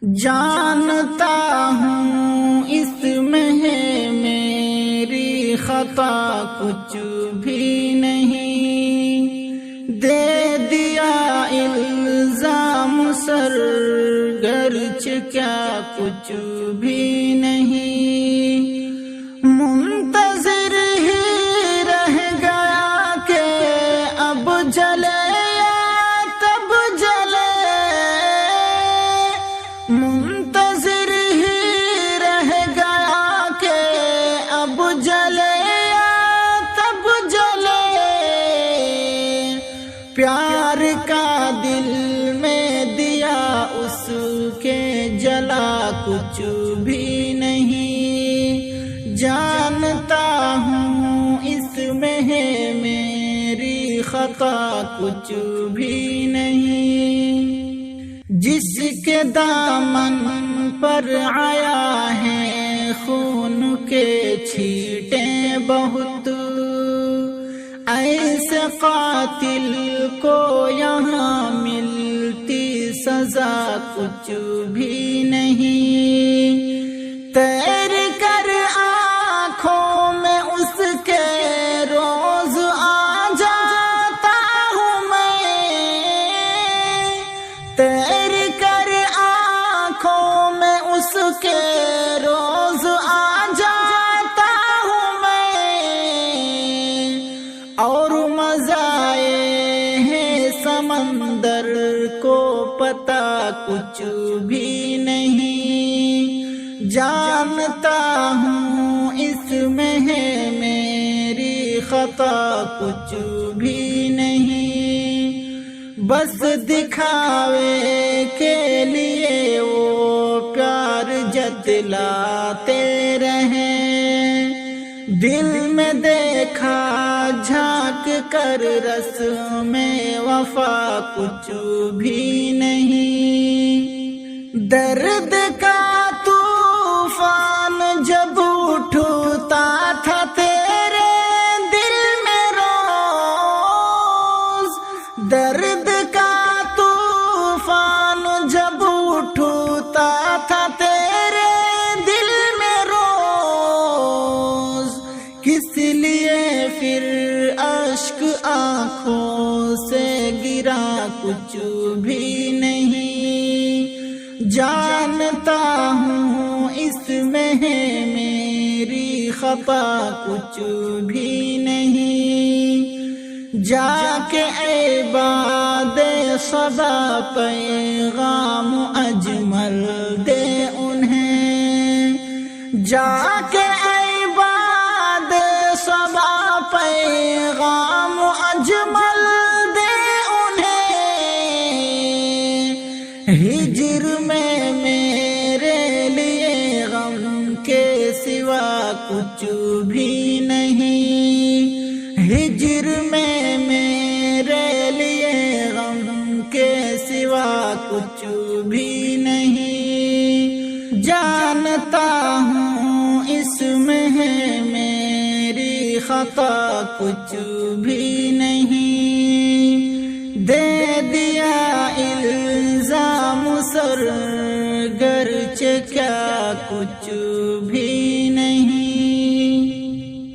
جانتا ہوں اس میں ہے میری خطا کچھ بھی نہیں، دے دیا الزام سر گرچہ کیا کچھ بھی نہیں، منتظر ہی رہ گیا کہ اب جلے تب جلے، منتظر ہی رہ گیا کہ اب جلے تب جلے، پیار کا دل میں دیا اس کے جلا کچھ بھی نہیں، جانتا ہوں اس میں ہے میری خطا کچھ بھی نہیں، جس کے دامن پر آیا ہے خون کے چھینٹیں بہت، ایسے قاتل کو یہاں ملتی سزا کچھ بھی نہیں، تیر کر آنکھوں میں اس کے روز آ جاتا ہوں میں، تیر کر آنکھوں میں اس کے روز آ جاتا ہوں میں، اور مزائے ہیں سمندر کو پتہ کچھ بھی نہیں، جانتا ہوں اس میں ہے میری خطا کچھ بھی نہیں، بس دکھاوے کے لیے وہ پیار جتلاتے رہیں، دل میں دیکھا جھانک کر رس میں وفا کچھ بھی نہیں، درد کا طوفان جب اٹھتا تھا تیرے دل میں روز، درد کا طوفان جب اٹھتا تھا تیرے دل میں روز، کس لیے پھر اشک آنکھوں سے گرا کچھ بھی نہیں، جانتا ہوں اس میں ہے میری خطا کچھ بھی نہیں، جا کے عباد صبا پیغام اجمل دے انہیں، جا کے عباد صبا پیغام اجمل دے انہیں، ہجر میں میرے لیے غم کے سوا کچھ بھی نہیں، ہجر میں میرے لیے غم کے سوا کچھ بھی نہیں، جانتا ہوں اس میں ہے میری خطا کچھ بھی نہیں، دے دیا الزام سر گرچہ کیا کچھ